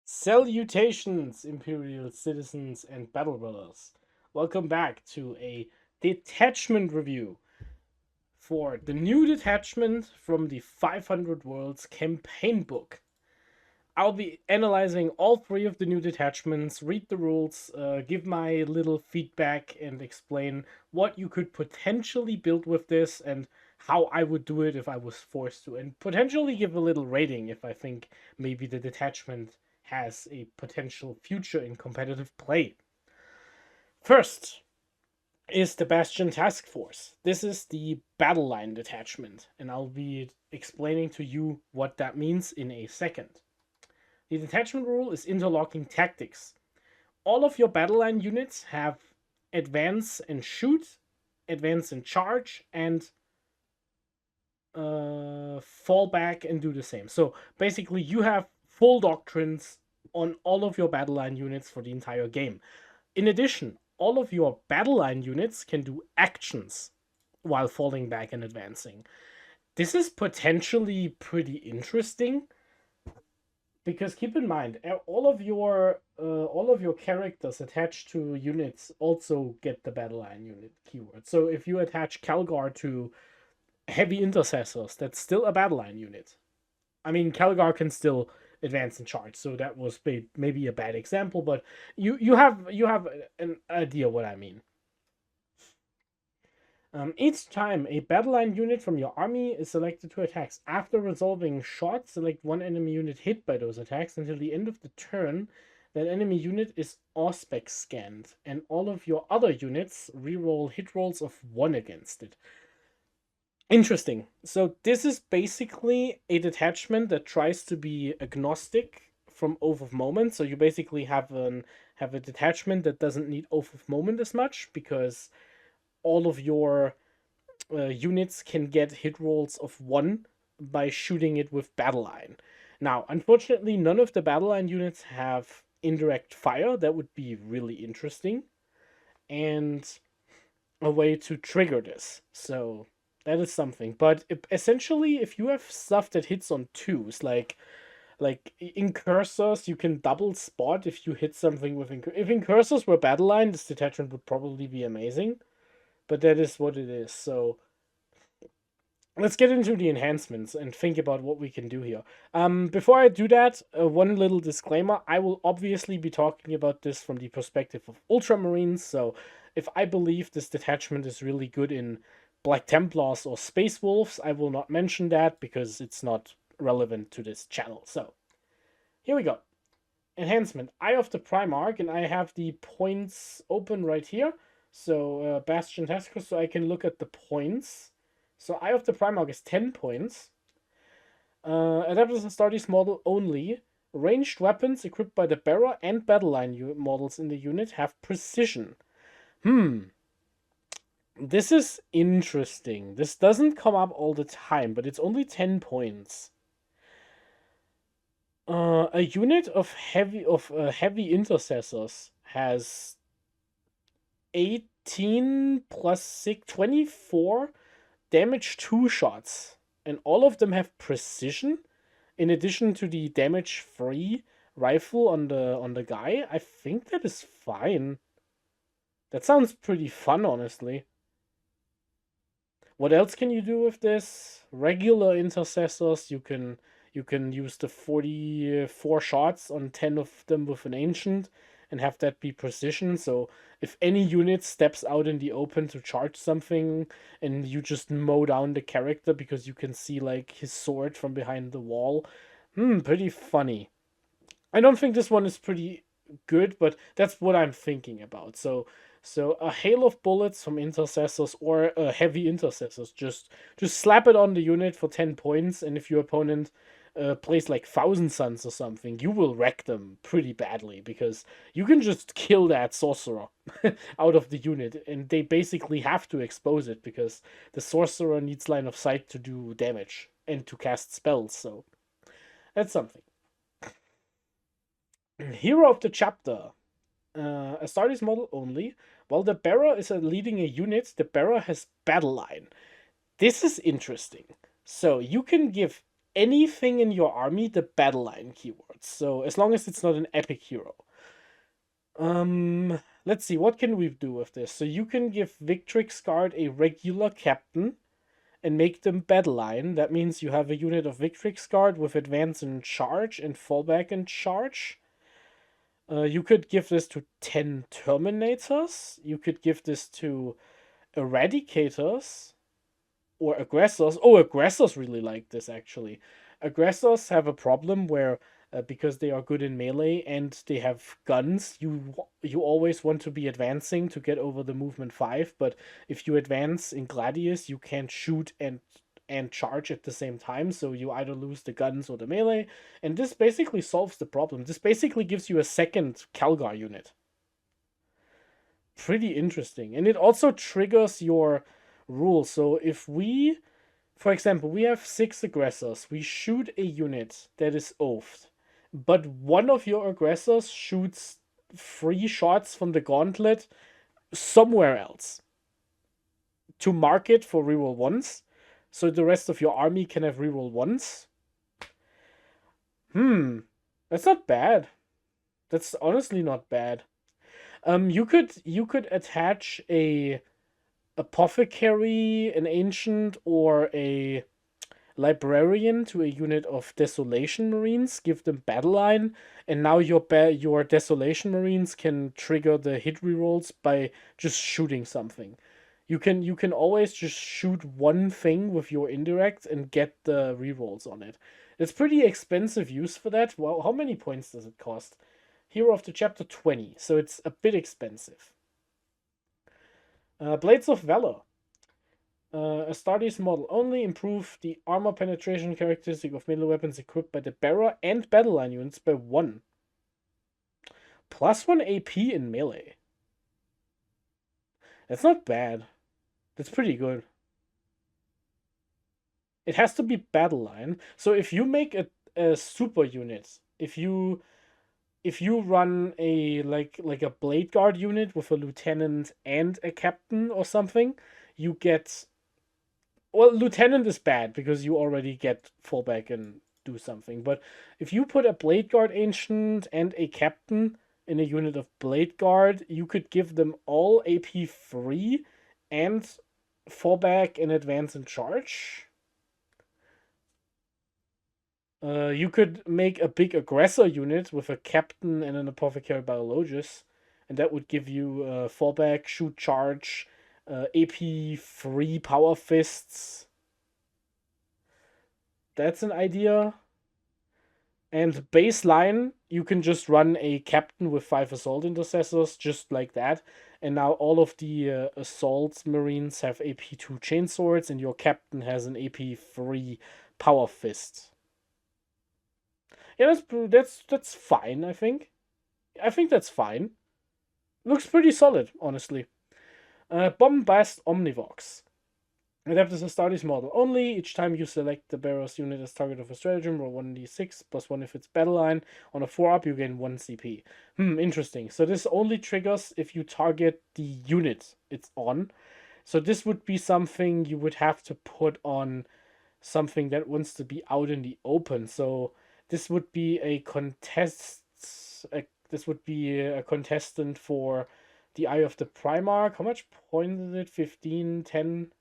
Salutations, Imperial citizens and battle brothers. Welcome back to a detachment review for the new detachment from the 500 Worlds campaign book. I'll be analyzing all three of the new detachments, read the rules, give my little feedback, and explain what you could potentially build with this and how I would do it if I was forced to, and potentially give a little rating if I think maybe the detachment has a potential future in competitive play. First is the Bastion Task Force. This is the battle line detachment, and I'll be explaining to you what that means in a second. The detachment rule is interlocking tactics. All of your battle line units have advance and shoot, advance and charge, and fall back and do the same. So basically, you have full doctrines on all of your battle line units for the entire game. In addition, all of your battle line units can do actions while falling back and advancing. This is potentially pretty interesting because keep in mind, all of your characters attached to units also get the battle line unit keyword. So if you attach Calgar to heavy intercessors, that's still a battle line unit. I mean, Calgar can still advance and charge, so that was maybe a bad example, but you have an idea what I mean. Each time a battle line unit from your army is selected to attacks, after resolving shots, select one enemy unit hit by those attacks until the end of the turn. That enemy unit is auspex scanned, and all of your other units reroll hit rolls of 1 against it. Interesting. So this is basically a detachment that tries to be agnostic from oath of moment. So you basically have a detachment that doesn't need oath of moment as much because all of your units can get hit rolls of 1 by shooting it with battle line. Now, unfortunately, none of the battle line units have indirect fire. That would be really interesting. And a way to trigger this. So that is something. But essentially, if you have stuff that hits on twos, like incursors, you can double spot if you hit something with if incursors were battle line, this detachment would probably be amazing. But that is what it is. So let's get into the enhancements and think about what we can do here. Before I do that, one little disclaimer. I will obviously be talking about this from the perspective of Ultramarines, so if I believe this detachment is really good in Black Templars or Space Wolves, I will not mention that because it's not relevant to this channel. So, here we go. Enhancement. Eye of the Primarch, and I have the points open right here. So, Bastion Task Force, so I can look at the points. So Eye of the Primarch is 10 points. Adapted as a Astartes model only. Ranged weapons equipped by the bearer and battle line models in the unit have precision. This is interesting. This doesn't come up all the time, but it's only 10 points. A unit of heavy intercessors has 18 plus 6, 24 damage 2 shots, and all of them have precision in addition to the damage 3 rifle on the guy. I think that is fine. That sounds pretty fun, honestly. What else can you do with this? Regular intercessors, you can use the 44 shots on 10 of them with an ancient and have that be precision. So if any unit steps out in the open to charge something and you just mow down the character because you can see like his sword from behind the wall, pretty funny. I don't think this one is pretty good, but that's what I'm thinking about. So a hail of bullets from intercessors or heavy intercessors, just slap it on the unit for 10 points, and if your opponent plays like Thousand Suns or something, you will wreck them pretty badly because you can just kill that sorcerer out of the unit, and they basically have to expose it because the sorcerer needs line of sight to do damage and to cast spells. So that's something. Hero of the chapter. A Astartes model only. While the bearer is leading a unit, the bearer has battle line. This is interesting. So you can give anything in your army the battle line keywords. So as long as it's not an epic hero. Let's see, what can we do with this? So you can give Victrix Guard a regular captain and make them battle line. That means you have a unit of Victrix Guard with advance and charge and fallback and charge. You could give this to 10 Terminators. You could give this to Eradicators or Aggressors. Oh, Aggressors really like this, actually. Aggressors have a problem where because they are good in melee and they have guns, you always want to be advancing to get over the movement 5, but if you advance in Gladius, you can't shoot and charge at the same time, so you either lose the guns or the melee, and this basically solves the problem. This basically gives you a second Calgar unit. Pretty interesting. And it also triggers your rules. So if we, for example, we have 6 aggressors, we shoot a unit that is oathed, but one of your aggressors shoots 3 shots from the gauntlet somewhere else to mark it for reroll 1s, so the rest of your army can have reroll 1s. That's not bad. That's honestly not bad. You could attach a apothecary, an ancient, or a librarian to a unit of Desolation Marines, give them battle line, and now your Desolation Marines can trigger the hit rerolls by just shooting something. You can always just shoot one thing with your indirect and get the rerolls on it. It's pretty expensive use for that. Well, how many points does it cost? Hero of the Chapter 20, so it's a bit expensive. Blades of Valor. Astartes model only. Improve the armor penetration characteristic of melee weapons equipped by the bearer and battle line units by 1. +1 AP in melee. That's not bad. That's pretty good. It has to be battle line. So if you make a super unit, if you run a like a blade guard unit with a lieutenant and a captain or something, you get, well, lieutenant is bad because you already get fallback and do something. But if you put a blade guard ancient and a captain in a unit of blade guard, you could give them all AP 3 and fallback and advance and charge. You could make a big aggressor unit with a captain and an apothecary biologist, and that would give you fallback, shoot, charge, AP 3 power fists. That's an idea. And baseline, you can just run a captain with 5 assault intercessors, just like that. And now all of the assault marines have AP 2 chainswords, and your captain has an AP 3 power fist. Yeah, that's fine, I think. I think that's fine. Looks pretty solid, honestly. Bombast Omnivox. Adapt as a Astartes model only. Each time you select the bearer's unit as target of a stratagem, roll 1d6 +1 if it's battle line. On a 4-up, you gain 1 CP. Interesting. So this only triggers if you target the unit it's on. So this would be something you would have to put on something that wants to be out in the open. So this would be a this would be a contestant for the Eye of the Primarch. How much points is it? 15, 10.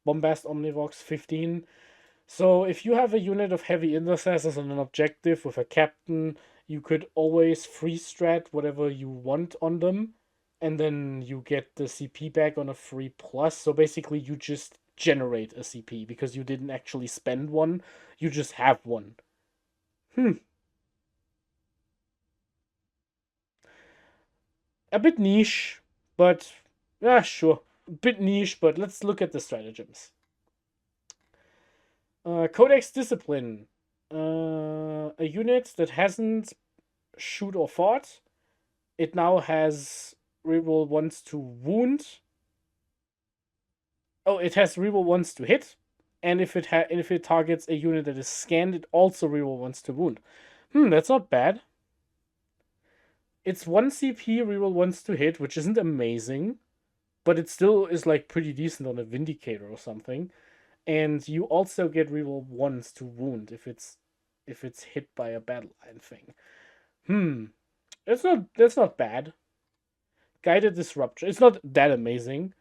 Bombast Omnivox 15. So if you have a unit of heavy intercessors on an objective with a captain, you could always free strat whatever you want on them, and then you get the CP back on a free plus. So basically you just generate a CP because you didn't actually spend one, you just have one. A bit niche, but yeah, sure. A bit niche, but let's look at the stratagems. Codex Discipline. A unit that hasn't shoot or fought. It now has reroll 1s to wound. Oh, it has reroll 1s to hit. And if it targets a unit that is scanned, it also reroll 1s to wound. That's not bad. It's 1 CP, reroll 1s to hit, which isn't amazing, but it still is like pretty decent on a Vindicator or something. and you also get reroll ones to wound if it's hit by a battle line thing. That's not bad. Guided disruption. It's not that amazing.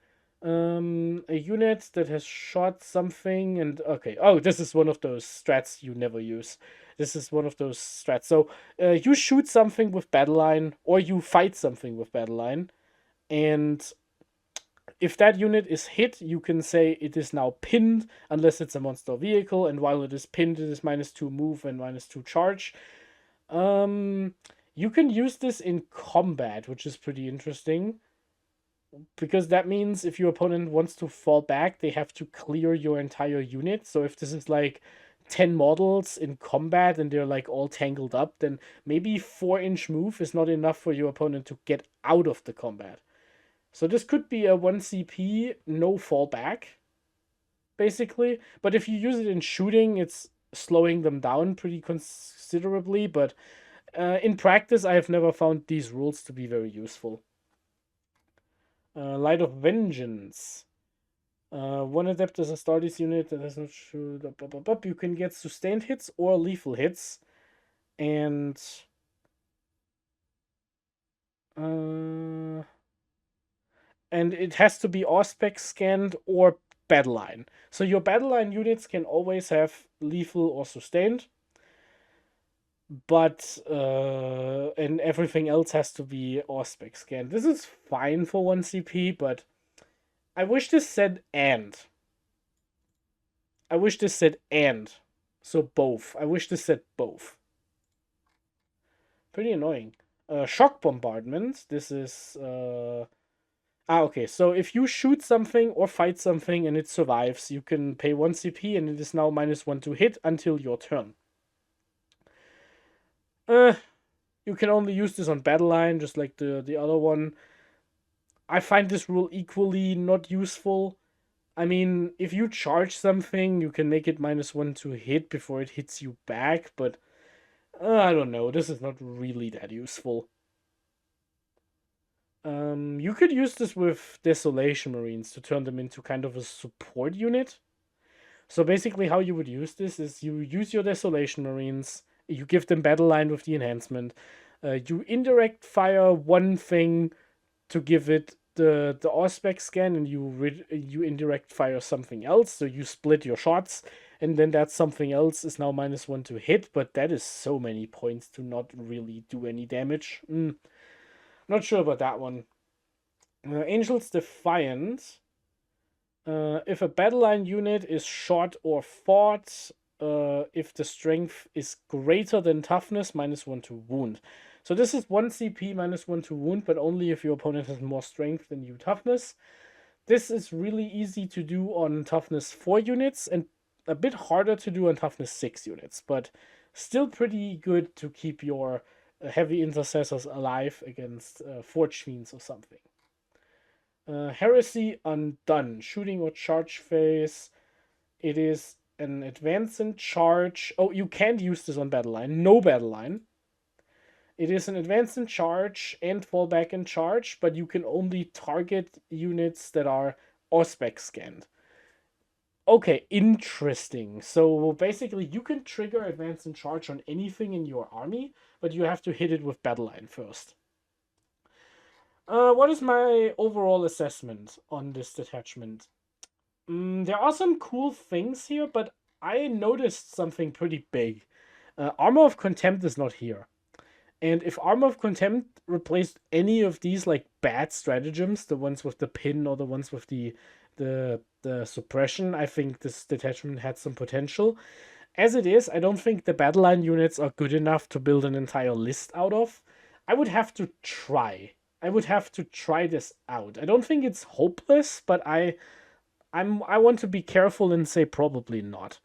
A unit that has shot something and okay. Oh, this is one of those strats you never use. This is one of those strats. So you shoot something with battle line, or you fight something with battle line, and if that unit is hit, you can say it is now pinned unless it's a monster vehicle, and while it is pinned, it is -2 move and -2 charge. Um, you can use this in combat, which is pretty interesting because that means if your opponent wants to fall back, they have to clear your entire unit. So if this is like 10 models in combat and they're like all tangled up, then maybe 4-inch move is not enough for your opponent to get out of the combat. So this could be a 1 CP, no fallback, basically. But if you use it in shooting, it's slowing them down pretty considerably. But in practice, I have never found these rules to be very useful. Light of Vengeance. One adept as a Astartes unit that has not shoot up. You can get sustained hits or lethal hits. And it has to be Auspex scanned or battle line. So your battle line units can always have lethal or sustained, but and everything else has to be Auspex scanned. This is fine for 1 CP, but I wish this said and. I wish this said and. So both. I wish this said both. Pretty annoying. Shock bombardment. This is okay, so if you shoot something or fight something and it survives, you can pay 1 CP and it is now -1 to hit until your turn. You can only use this on battle line, just like the other one. I find this rule equally not useful. I mean, if you charge something, you can make it -1 to hit before it hits you back, but I don't know. This is not really that useful. You could use this with Desolation Marines to turn them into kind of a support unit. So basically, how you would use this is you use your Desolation Marines, you give them battle line with the enhancement, you indirect fire one thing to give it the Auspex scan, and you indirect fire something else. So you split your shots, and then that something else is now -1 to hit. But that is so many points to not really do any damage. Not sure about that one. Angel's Defiant. If a battle line unit is shot or fought, if the strength is greater than toughness, -1 to wound. So this is 1 CP -1 to wound, but only if your opponent has more strength than you toughness. This is really easy to do on toughness 4 units and a bit harder to do on toughness 6 units, but still pretty good to keep your heavy intercessors alive against Forge Fiends or something. Heresy Undone. Shooting or charge phase. It is an advance and charge. Oh, you can't use this on battle line. No battle line. It is an advance and charge and fallback and charge, but you can only target units that are Auspex scanned. Okay, interesting. So basically, you can trigger advance and charge on anything in your army, but you have to hit it with battle line first. What is my overall assessment on this detachment? There are some cool things here, but I noticed something pretty big. Armor of Contempt is not here. And if Armor of Contempt replaced any of these like bad stratagems, the ones with the pin or the ones with the suppression, I think this detachment had some potential. As it is, I don't think the battle line units are good enough to build an entire list out of. I would have to try. I would have to try this out. I don't think it's hopeless, but I want to be careful and say probably not.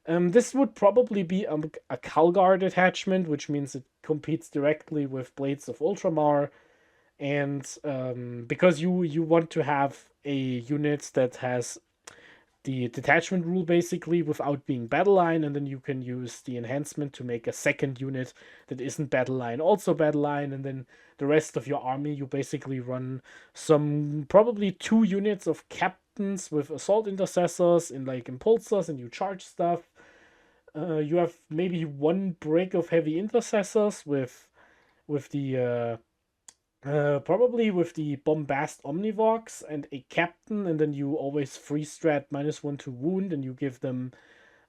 This would probably be a Calgar detachment, which means it competes directly with Blades of Ultramar, and because you want to have a unit that has the detachment rule basically without being battle line, and then you can use the enhancement to make a second unit that isn't battle line also battle line, and then the rest of your army you basically run some probably 2 units of cap captains with assault intercessors and like impulsors, and you charge stuff. You have maybe one break of heavy intercessors with the probably with the bombast omnivox and a captain, and then you always free strat -1 to wound, and you give them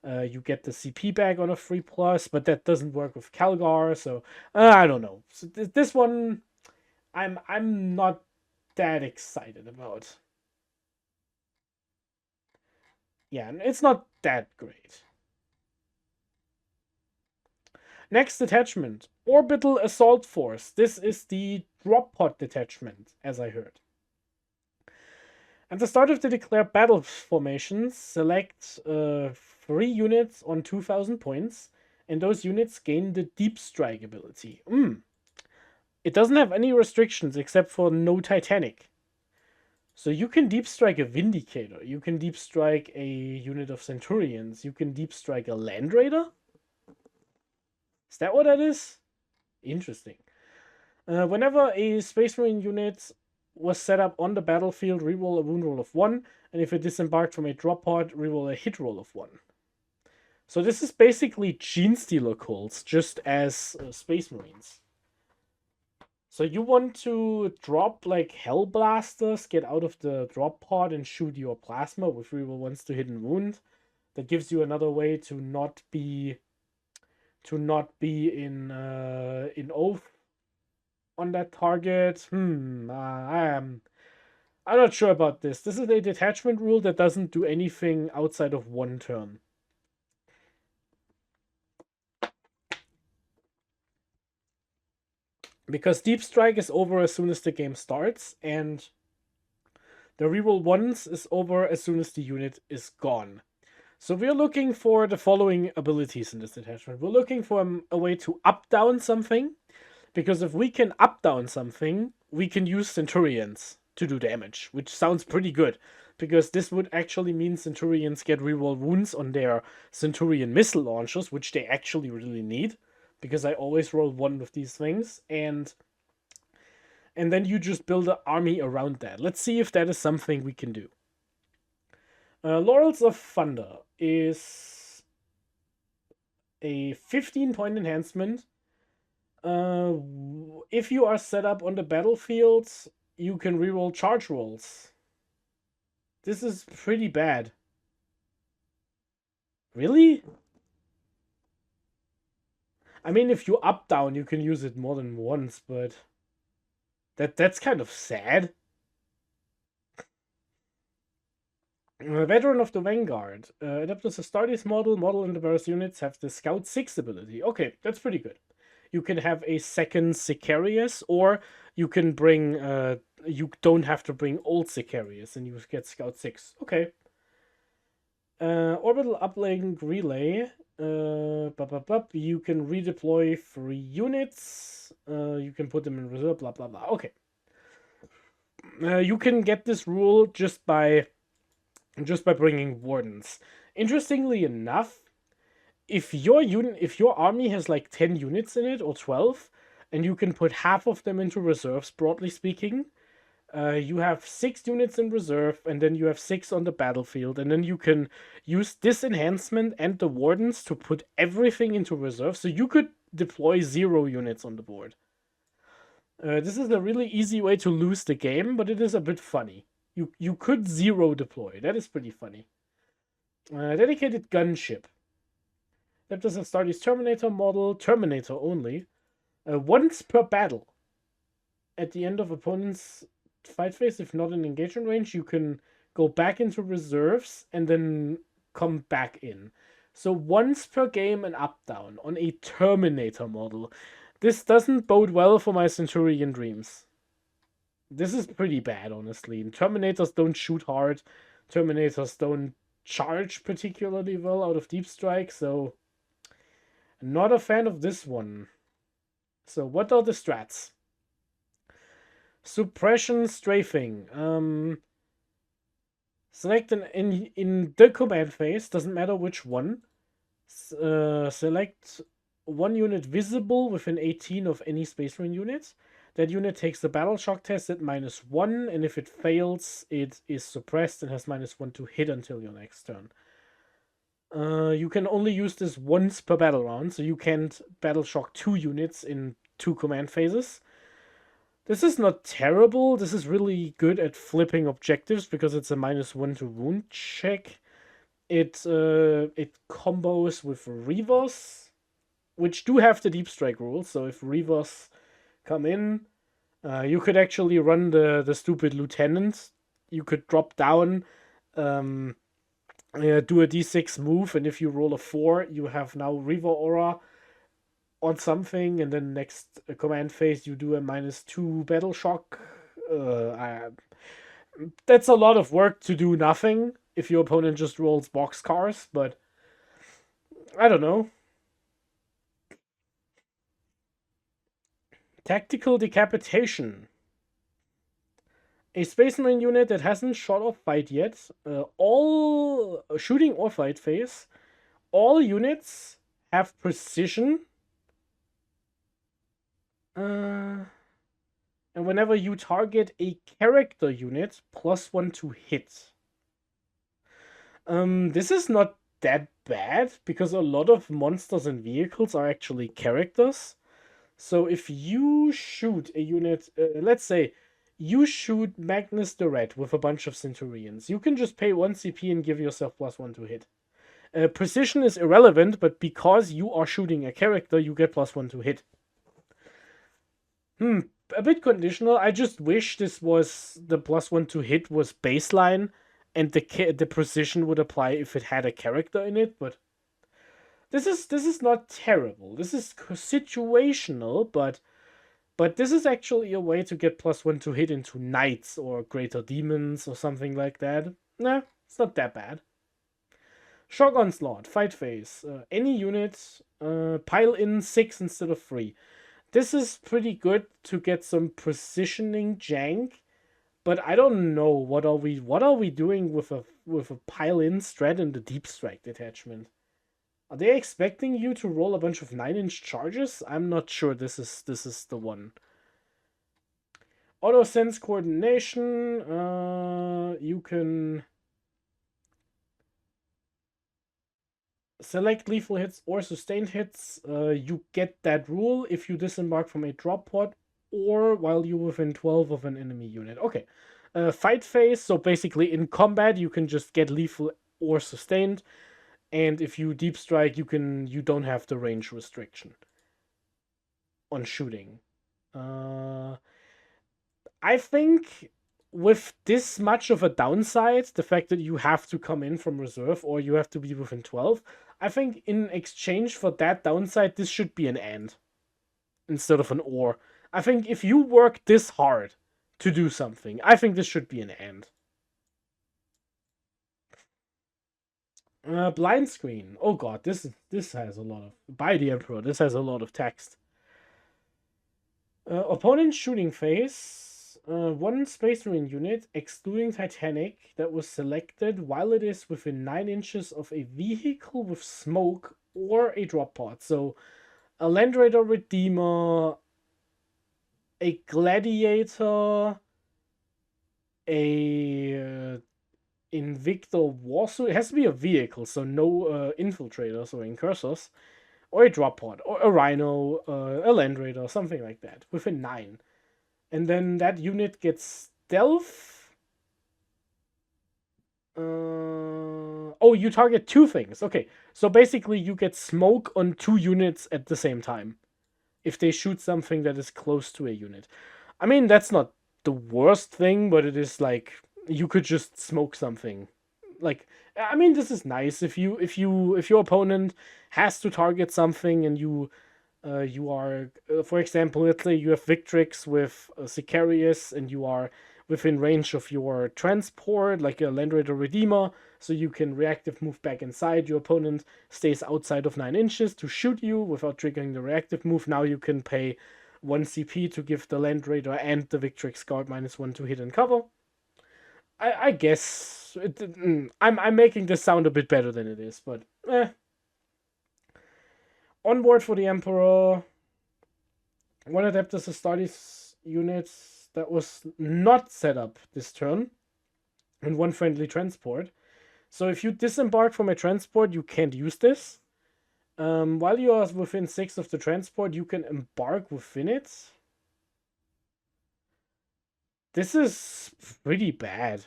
you get the CP back on a free plus, but that doesn't work with Calgar, so I don't know. So this one, I'm not that excited about. Yeah, it's not that great. Next detachment, Orbital Assault Force. This is the drop pod detachment, as I heard. At the start of the declared battle formations, select 3 units on 2000 points, and those units gain the Deep Strike ability. It doesn't have any restrictions except for no Titanic. So you can Deep Strike a Vindicator, you can Deep Strike a unit of Centurions, you can Deep Strike a Land Raider? Is that what that is? Interesting. Whenever a Space Marine unit was set up on the battlefield, reroll a wound roll of 1, and if it disembarked from a drop pod, reroll a hit roll of 1. So this is basically Genestealer cults, just as Space Marines. So you want to drop like Hellblasters, get out of the drop pod and shoot your plasma with reroll 1s to hit and wound. That gives you another way to not be in oath on that target. I'm not sure about this. This is a detachment rule that doesn't do anything outside of 1 turn. Because Deep Strike is over as soon as the game starts, and the reroll 1s is over as soon as the unit is gone. So we're looking for the following abilities in this detachment. We're looking for a way to up-down something, because if we can up-down something, we can use Centurions to do damage, which sounds pretty good, because this would actually mean Centurions get reroll wounds on their Centurion missile launchers, which they actually really need, because I always roll 1 with these things, and then you just build an army around that. Let's see if that is something we can do. Laurels of Thunder is a 15-point enhancement. If you are set up on the battlefield, you can reroll charge rolls. This is pretty bad. Really? I mean, if you up down, you can use it more than once, but that's kind of sad. Veteran of the Vanguard. Adapted to Astartes model and the various units have the Scout 6 ability. Okay, that's pretty good. You can have a second Sicarius, or you can bring, you don't have to bring old Sicarius, and you get Scout 6. Okay. Orbital Uplink Relay. You can redeploy 3 units. You can put them in reserve, blah, blah, blah. Okay. You can get this rule just by bringing wardens. Interestingly enough, if your army has like 10 units in it or 12, and you can put half of them into reserves, broadly speaking, you have 6 units in reserve, and then you have 6 on the battlefield, and then you can use this enhancement and the wardens to put everything into reserve, so you could deploy 0 units on the board. This is a really easy way to lose the game, but it is a bit funny. You could 0 deploy. That is pretty funny. Dedicated gunship. That doesn't start his Terminator model. Terminator only. Once per battle. At the end of opponent's fight phase, if not in engagement range, you can go back into reserves and then come back in. So once per game and up down on a Terminator model. This doesn't bode well for my Centurion dreams. This is pretty bad, honestly. Terminators don't shoot hard. Terminators don't charge particularly well out of Deep Strike, so not a fan of this one. So what are the strats? Suppression strafing. Select in the command phase, doesn't matter which one. Select 1 unit visible within 18 of any Space Marine units. That unit takes the battle shock test at -1, and if it fails, it is suppressed and has -1 to hit until your next turn. You can only use this once per battle round, so you can't battle shock 2 units in 2 command phases. This is not terrible. This is really good at flipping objectives because it's a -1 to wound check. It combos with Reavers, which do have the deep strike rule. So if Reavers come in, you could actually run the stupid lieutenant. You could drop down, do a d6 move, and if you roll a 4, you have now Reaver Aura on something, and then next command phase you do a -2 battle shock. That's a lot of work to do nothing if your opponent just rolls boxcars, but I don't know. Tactical Decapitation. A Space Marine unit that hasn't shot or fight yet, all shooting or fight phase, all units have precision. And whenever you target a character unit, +1 to hit. This is not that bad because a lot of monsters and vehicles are actually characters. So if you shoot a unit, let's say you shoot Magnus the Red with a bunch of Centurions, you can just pay 1 CP and give yourself +1 to hit. Precision is irrelevant, but because you are shooting a character, you get +1 to hit. A bit conditional. I just wish this was the +1 to hit was baseline, and the precision would apply if it had a character in it. But this is not terrible. This is situational, but this is actually a way to get +1 to hit into knights or greater demons or something like that. Nah, it's not that bad. Shock Onslaught, fight phase. Any unit, pile in 6 instead of 3. This is pretty good to get some precisioning jank, but I don't know what are we doing with a pile in strat in the deep strike detachment. Are they expecting you to roll a bunch of 9-inch charges? I'm not sure this is the one. Auto sense coordination. You can select lethal hits or sustained hits. You get that rule if you disembark from a drop pod or while you're within 12 of an enemy unit. Okay. Fight phase. So basically in combat, you can just get lethal or sustained. And if you deep strike, you don't have the range restriction on shooting. I think with this much of a downside, the fact that you have to come in from reserve or you have to be within 12, I think in exchange for that downside, this should be an and instead of an or. I think if you work this hard to do something, I think this should be an and. Blind screen. Oh god, this has a lot of... By the Emperor, this has a lot of text. Opponent shooting phase. One Space Marine unit, excluding Titanic, that was selected while it is within 9 inches of a vehicle with smoke or a drop pod. So, a Land Raider Redeemer, a Gladiator, a Invictor Warsuit. It has to be a vehicle, so no infiltrators or incursors, or a drop pod, or a Rhino, a Land Raider, something like that, within 9. And then that unit gets stealth. Oh, you target 2 things. Okay, so basically you get smoke on 2 units at the same time if they shoot something that is close to a unit. I mean, that's not the worst thing, but it is like you could just smoke something. Like, I mean, this is nice if your opponent has to target something and you are, for example, let's say you have Victrix with Sicarius and you are within range of your transport, like a Land Raider Redeemer, so you can reactive move back inside. Your opponent stays outside of 9 inches to shoot you without triggering the reactive move. Now you can pay 1 CP to give the Land Raider and the Victrix Guard -1 to hit and cover. I guess I'm making this sound a bit better than it is, but Onboard for the Emperor. One Adeptus Astartes unit that was not set up this turn, and 1 friendly transport. So if you disembark from a transport, you can't use this. While you are within 6 of the transport, you can embark within it. This is pretty bad.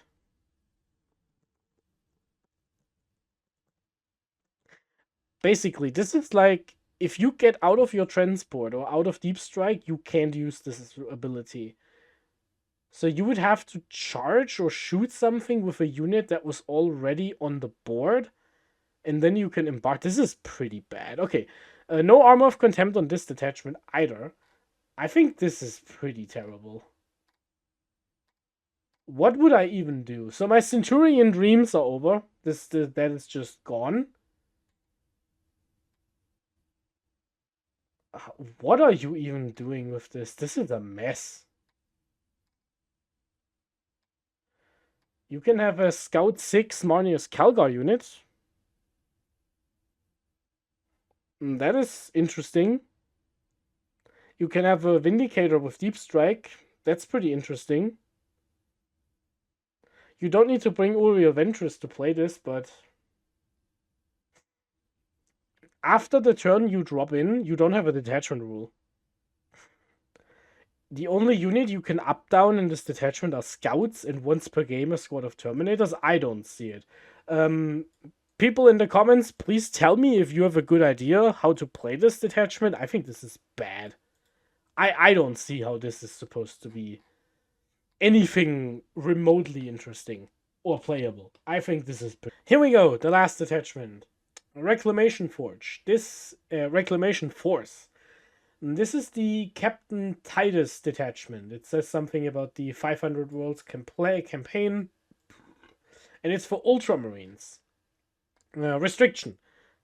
Basically, this is like, if you get out of your transport or out of deep strike, you can't use this ability. So you would have to charge or shoot something with a unit that was already on the board, and then you can embark. This is pretty bad. Okay, no Armor of Contempt on this detachment either. I think this is pretty terrible. What would I even do? So my Centurion dreams are over. That is just gone. What are you even doing with this? This is a mess. You can have a Scout 6 Marnius Calgar unit. That is interesting. You can have a Vindicator with Deep Strike. That's pretty interesting. You don't need to bring Uri of Ventress to play this, but after the turn you drop in, you don't have a detachment rule. The only unit you can up down in this detachment are scouts, and once per game a squad of terminators. I don't see it. People in the comments, please tell me if you have a good idea how to play this detachment. I think this is bad. I don't see how this is supposed to be anything remotely interesting or playable. I think this is pretty. Here we go, the last detachment. Reclamation Forge. This Reclamation Force. This is the Captain Titus detachment. It says something about the 500 Worlds campaign, and it's for Ultramarines. Restriction.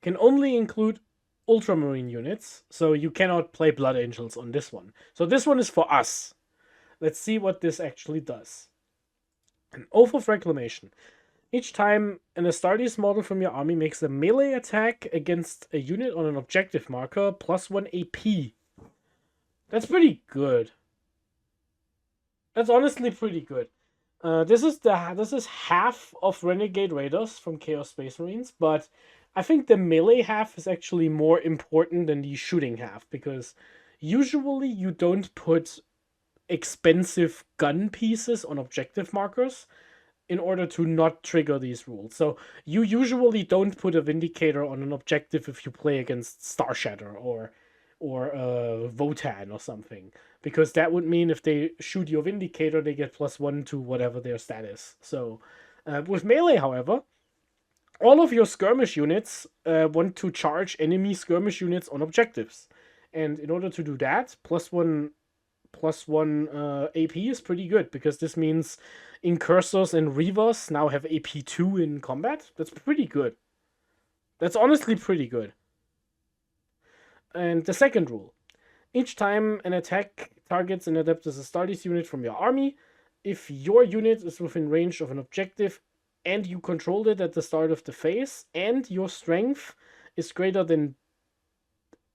Can only include Ultramarine units, so you cannot play Blood Angels on this one. So this one is for us. Let's see what this actually does. An Oath of Reclamation. Each time an Astartes model from your army makes a melee attack against a unit on an objective marker, +1 AP. That's pretty good. That's honestly pretty good. This is half of Renegade Raiders from Chaos Space Marines, but I think the melee half is actually more important than the shooting half, because usually you don't put expensive gun pieces on objective markers in order to not trigger these rules. So you usually don't put a Vindicator on an objective if you play against Star Shatter or Votan or something, because that would mean if they shoot your Vindicator, they get +1 to whatever their stat is. So with melee, however, all of your skirmish units want to charge enemy skirmish units on objectives, and in order to do that, +1 AP is pretty good, because this means Incursors and Reavers now have AP2 in combat. That's pretty good. That's honestly pretty good. And the second rule. Each time an attack targets an Adeptus Astartes unit from your army, if your unit is within range of an objective and you controlled it at the start of the phase, and your strength is greater than,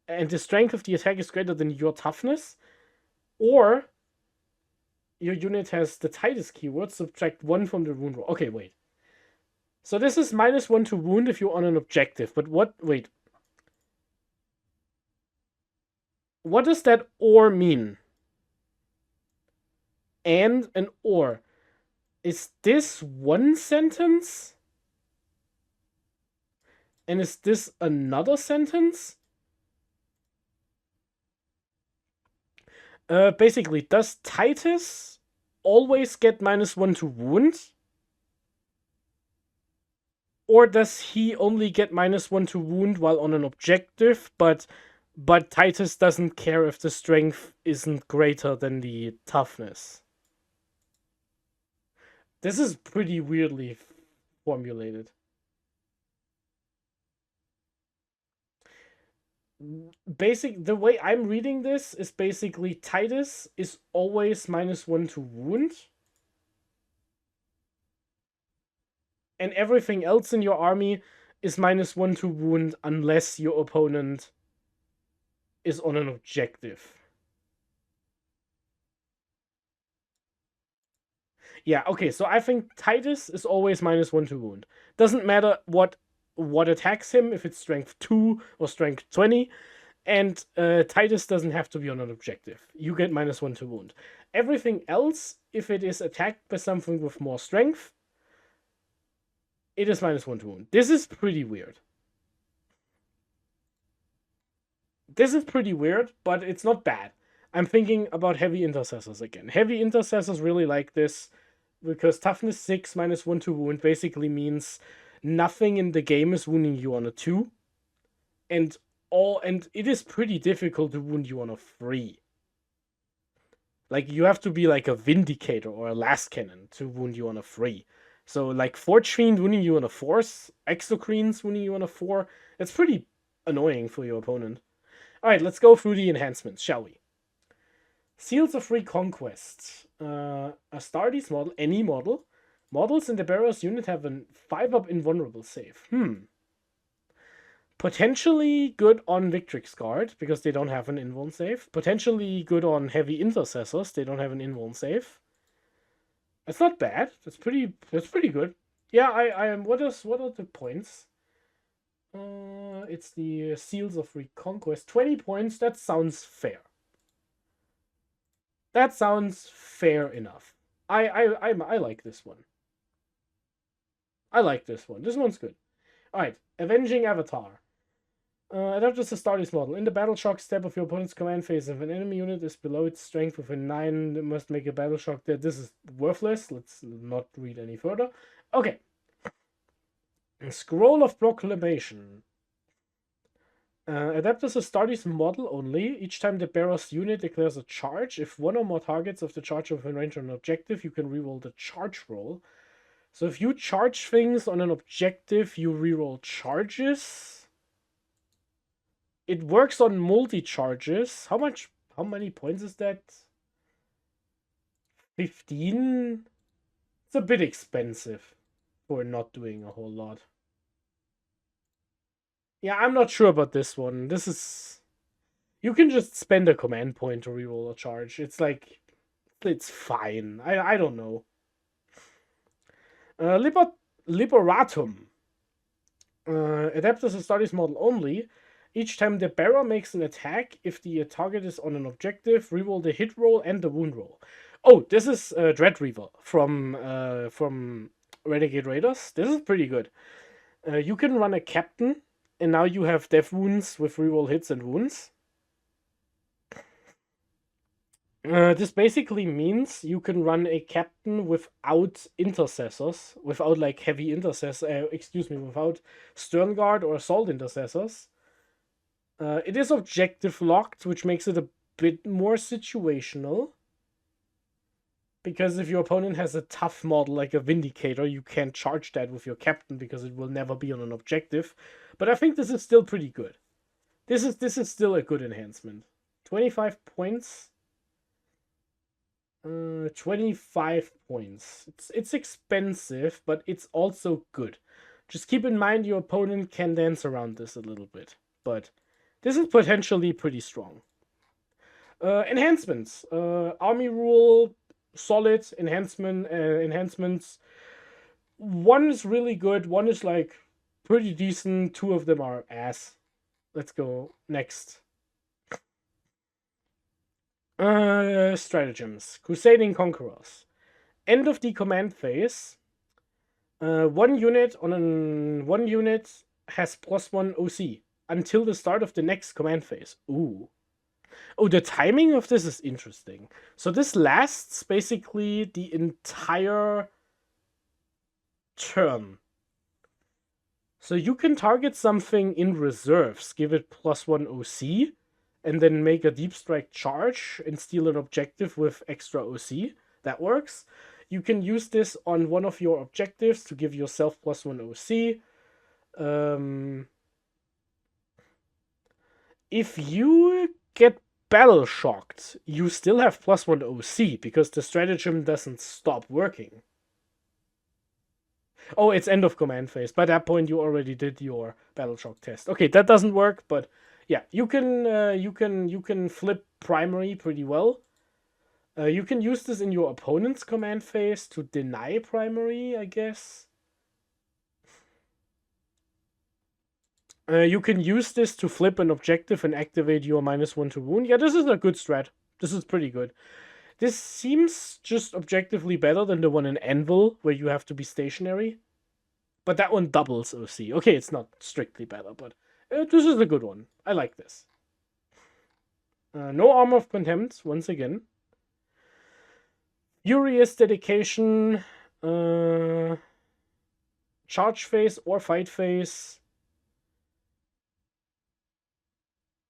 and the strength of the attack is greater than your toughness, or your unit has the Titus keyword, subtract 1 from the wound roll. Okay, wait. So this is -1 to wound if you're on an objective, but wait. What does that or mean? And an or. Is this one sentence? And is this another sentence? Basically, does Titus always get -1 to wound? Or does he only get -1 to wound while on an objective, but Titus doesn't care if the strength isn't greater than the toughness? This is pretty weirdly formulated. The way I'm reading this is basically Titus is always -1 to wound, and everything else in your army is -1 to wound unless your opponent is on an objective. Yeah, okay, so I think Titus is always -1 to wound. Doesn't matter what attacks him, if it's strength 2 or strength 20, and Titus doesn't have to be on an objective. You get -1 to wound. Everything else, if it is attacked by something with more strength, it is -1 to wound. This is pretty weird. This is pretty weird, but it's not bad. I'm thinking about heavy intercessors again. Heavy intercessors really like this because toughness 6 -1 to wound basically means nothing in the game is wounding you on a 2, and it is pretty difficult to wound you on a 3. Like, you have to be like a Vindicator or a Last Cannon to wound you on a 3. So, like, Forge Fiend wounding you on a 4, Exocrines wounding you on a 4, it's pretty annoying for your opponent. Alright, let's go through the enhancements, shall we? Seals of Reconquest. A Astartes model, any model. Models in the Barrows unit have a 5-up invulnerable save. Potentially good on Victrix Guard, because they don't have an invuln save. Potentially good on Heavy Intercessors, they don't have an invuln save. It's not bad. That's pretty good. Yeah, I am. What are the points? It's the Seals of Reconquest. 20 points, that sounds fair. That sounds fair enough. I like this one. I like this one. This one's good. Alright, Avenging Avatar. Adapt as a Astartes model. In the battle shock step of your opponent's command phase, if an enemy unit is below its strength within 9, it must make a battle shock there. This is worthless. Let's not read any further. Okay. Scroll of Proclamation. Adapt as a Astartes model only. Each time the Barrows unit declares a charge, if one or more targets of the charge are within range of an objective, you can reroll the charge roll. So if you charge things on an objective, you reroll charges. It works on multi-charges. How many points is that? 15? It's a bit expensive for not doing a whole lot. Yeah, I'm not sure about this one. This is... You can just spend a command point to reroll a charge. It's like... It's fine. I don't know. Liberatum. Adapt as a Astartes model only. Each time the bearer makes an attack, if the target is on an objective, reroll the hit roll and the wound roll. Oh, this is Dreadreaver from Renegade Raiders. This is pretty good. You can run a captain, and now you have death wounds with reroll hits and wounds. This basically means you can run a captain without intercessors, without like heavy intercessors, without Stern Guard or Assault intercessors. It is objective locked, which makes it a bit more situational. Because if your opponent has a tough model like a Vindicator, you can't charge that with your captain because it will never be on an objective. But I think this is still pretty good. This is still a good enhancement. 25 points. 25 points. It's expensive, but it's also good. Just keep in mind your opponent can dance around this a little bit. But this is potentially pretty strong. Enhancements. Army rule, solid enhancements. One is really good. One is like pretty decent. 2 of them are ass. Let's go next. Stratagems. Crusading Conquerors. End of the command phase. One unit has +1 OC until the start of the next command phase. Ooh. Oh, the timing of this is interesting. So this lasts basically the entire turn. So you can target something in reserves, give it +1 OC, and then make a deep strike charge and steal an objective with extra OC. That works. You can use this on one of your objectives to give yourself +1 OC. If you get battle shocked, you still have +1 OC because the stratagem doesn't stop working. Oh, it's end of command phase. By that point, you already did your battle shock test. Okay, that doesn't work, but yeah, you can flip primary pretty well. You can use this in your opponent's command phase to deny primary, I guess. You can use this to flip an objective and activate your -1 to wound. Yeah, this is a good strat. This is pretty good. This seems just objectively better than the one in Anvil, where you have to be stationary. But that one doubles OC. Okay, it's not strictly better, but this is a good one. I like this. No Armor of Contempt, once again. Furious Dedication, charge phase or fight phase.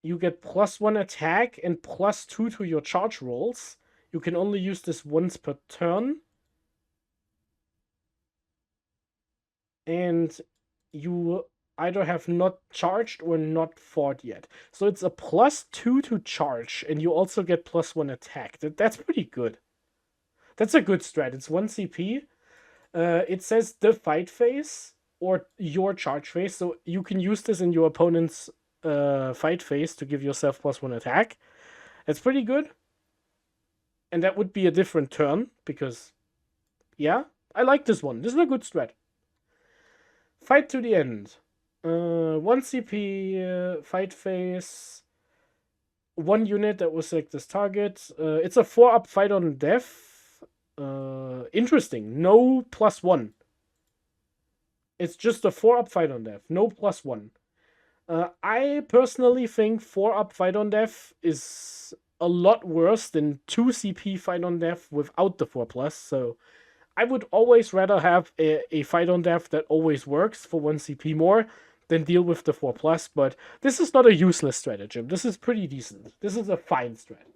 You get +1 attack and +2 to your charge rolls. You can only use this once per turn. And you either have not charged or not fought yet. So it's a +2 to charge, and you also get +1 attack. That's pretty good. That's a good strat. It's 1 CP. It says the fight phase or your charge phase, so you can use this in your opponent's fight phase to give yourself +1 attack. That's pretty good. And that would be a different turn, because, yeah, I like this one. This is a good strat. Fight to the end. 1 CP, fight phase. 1 unit that will select this target. It's a 4-up fight on death. Interesting. No +1. It's just a 4-up fight on death. No +1. I personally think 4-up fight on death is a lot worse than 2 CP fight on death without the 4+. So I would always rather have a fight on death that always works for 1 CP more than deal with the 4+. But this is not a useless stratagem. This is pretty decent. This is a fine strat.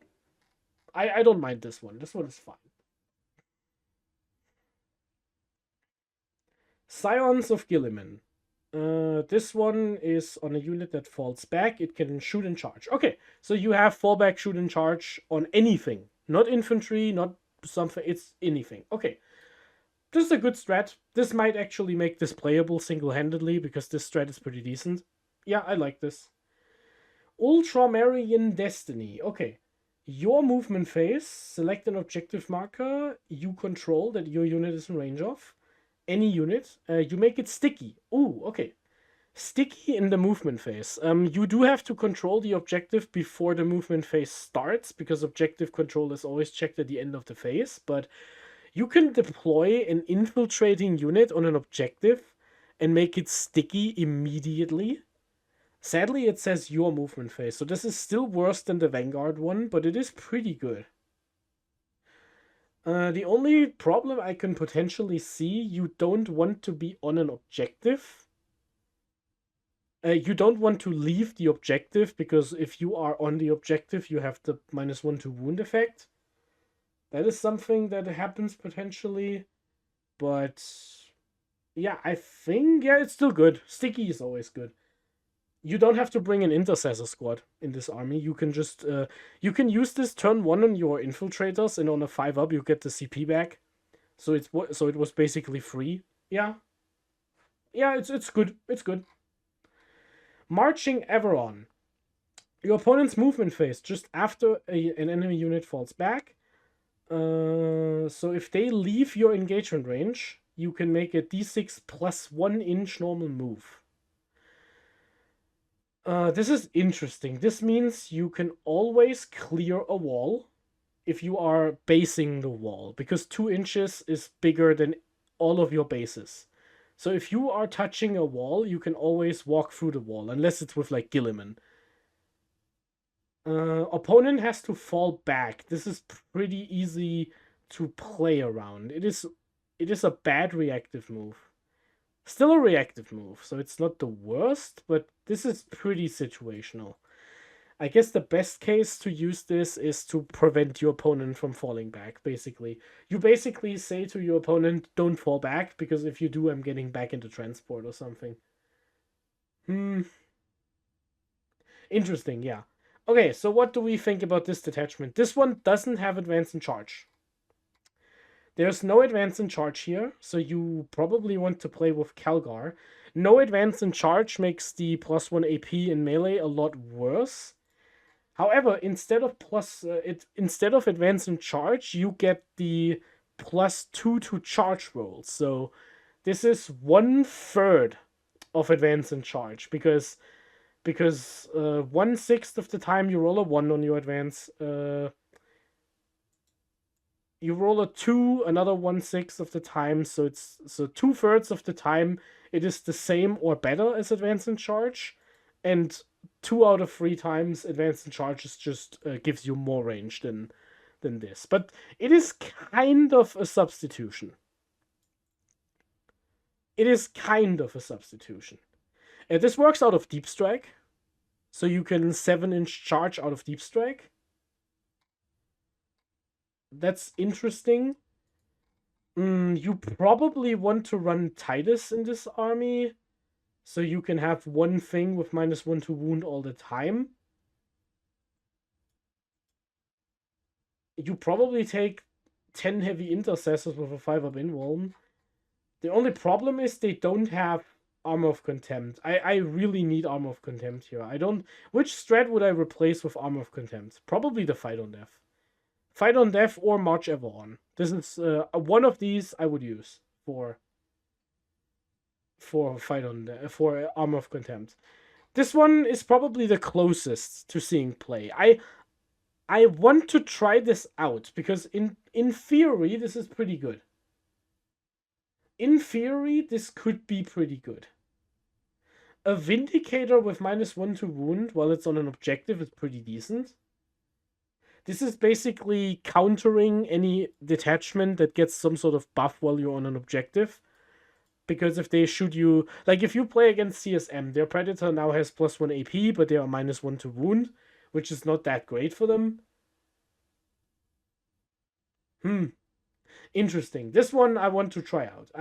I don't mind this one. This one is fine. Scions of Gilliman. This one is on a unit that falls back. It can shoot and charge. Okay, so you have fallback, shoot and charge on anything. Not infantry, not something. It's anything. Okay. This is a good strat. This might actually make this playable single-handedly, because this strat is pretty decent. Yeah, I like this. Ultramarine Destiny. Okay. Your movement phase, select an objective marker you control that your unit is in range of. Any unit. You make it sticky. Ooh, okay. Sticky in the movement phase. You do have to control the objective before the movement phase starts, because objective control is always checked at the end of the phase, but you can deploy an infiltrating unit on an objective and make it sticky immediately. Sadly, it says your movement phase, so this is still worse than the Vanguard one, but it is pretty good. The only problem I can potentially see, you don't want to be on an objective. You don't want to leave the objective, because if you are on the objective, you have the -1 to wound effect. That is something that happens potentially. But yeah, I think, yeah, it's still good. Sticky is always good. You don't have to bring an intercessor squad in this army. You can just you can use this turn 1 on your infiltrators, and on a 5-up you get the CP back. So it was basically free. Yeah. Yeah, it's good. It's good. Marching Everon. Your opponent's movement phase just after an enemy unit falls back. So if they leave your engagement range, you can make a d6 plus 1 inch normal move. This is interesting. This means you can always clear a wall if you are basing the wall, because 2 inches is bigger than all of your bases. So if you are touching a wall, you can always walk through the wall, unless it's with like Gilliman. Opponent has to fall back. This is pretty easy to play around. It is a bad reactive move. Still a reactive move, so it's not the worst, but this is pretty situational. I guess the best case to use this is to prevent your opponent from falling back, basically. You basically say to your opponent, don't fall back, because if you do, I'm getting back into transport or something. Interesting, yeah. Okay, so what do we think about this detachment? This one doesn't have advance and charge. There's no advance and charge here, so you probably want to play with Calgar. No advance and charge makes the +1 AP in melee a lot worse. However, instead of advance and charge, you get the +2 to charge rolls. So this is 1/3 of advance and charge because 1/6 of the time you roll a 1 on your advance, you roll a 2 another 1/6 of the time, so 2/3 of the time it is the same or better as advance and charge, and 2 out of 3 times advance and charge is just gives you more range than this. But it is kind of a substitution. It is kind of a substitution. This works out of Deep Strike, so you can 7-inch charge out of Deep Strike. That's interesting. You probably want to run Titus in this army, so you can have one thing with -1 to wound all the time. You probably take 10 heavy intercessors with a 5-up invuln. The only problem is they don't have Armor of Contempt. I really need Armor of Contempt here. I don't... Which strat would I replace with Armor of Contempt? Probably the Fight on Death. Fight on Death or March Ever On. This is one of these I would use for Fight on Death, for Armor of Contempt. This one is probably the closest to seeing play. I want to try this out because in theory this is pretty good. In theory this could be pretty good. A Vindicator with -1 to wound while it's on an objective is pretty decent. This is basically countering any detachment that gets some sort of buff while you're on an objective. Because if they shoot you... Like, if you play against CSM, their Predator now has +1 AP, but they are -1 to wound, which is not that great for them. Interesting. This one I want to try out.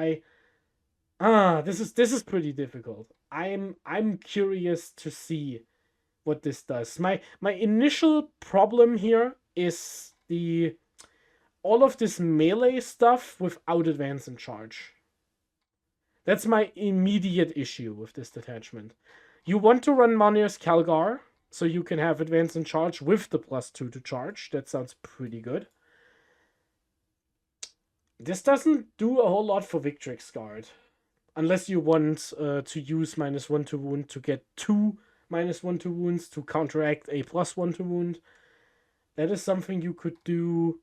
This is pretty difficult. I'm curious to see what this does. My initial problem here is all of this melee stuff without advance and charge. That's my immediate issue with this detachment. You want to run Manir's Calgar, so you can have advance and charge with the +2 to charge. That sounds pretty good. This doesn't do a whole lot for Victrix Guard. Unless you want to use -1 to wound to get 2 -1 to wounds to counteract a +1 to wound. That is something you could do.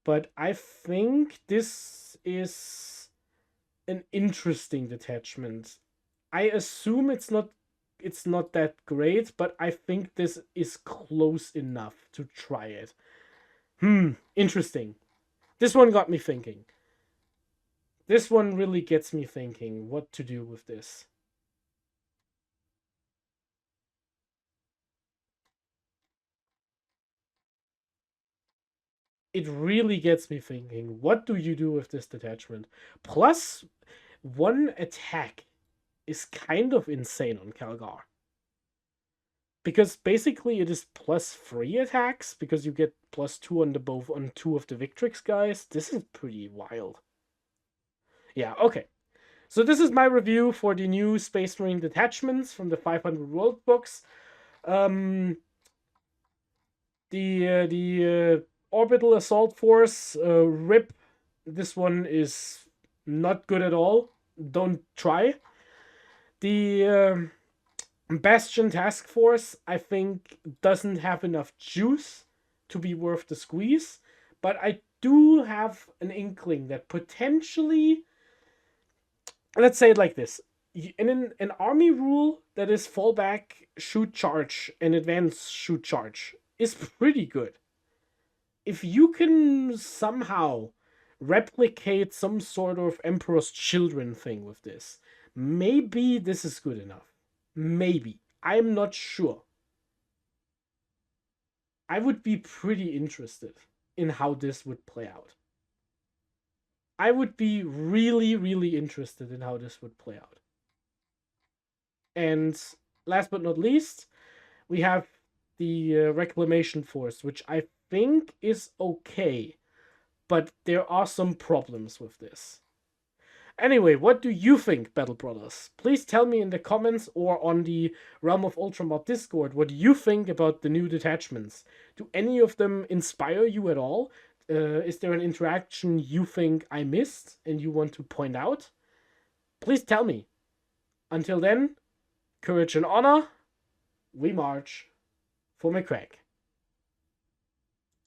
But I think this is an interesting detachment. I assume it's not that great, but I think this is close enough to try it. Interesting. This one got me thinking. This one really gets me thinking what to do with this. It really gets me thinking. What do you do with this detachment? +1 attack is kind of insane on Calgar. Because basically it is +3 attacks, because you get +2 on 2 of the Victrix guys. This is pretty wild. Yeah, okay. So this is my review for the new Space Marine detachments from the 500 World books. The Orbital Assault Force, RIP. This one is not good at all. Don't try. The Bastion Task Force, I think, doesn't have enough juice to be worth the squeeze. But I do have an inkling that potentially... Let's say it like this. In an army rule that is fallback, shoot, charge, and advance, shoot, charge is pretty good. If you can somehow replicate some sort of Emperor's Children thing with this, maybe this is good enough. Maybe. I'm not sure. I would be pretty interested in how this would play out. I would be really, really interested in how this would play out. And last but not least, we have the Reclamation Force, which I think is okay, but there are some problems with this. Anyway, what do you think, Battle Brothers? Please tell me in the comments or on the Realm of Ultramod Discord what you think about the new detachments. Do any of them inspire you at all? Is there an interaction you think I missed and you want to point out? Please tell me. Until then, courage and honor, we march for McCrack.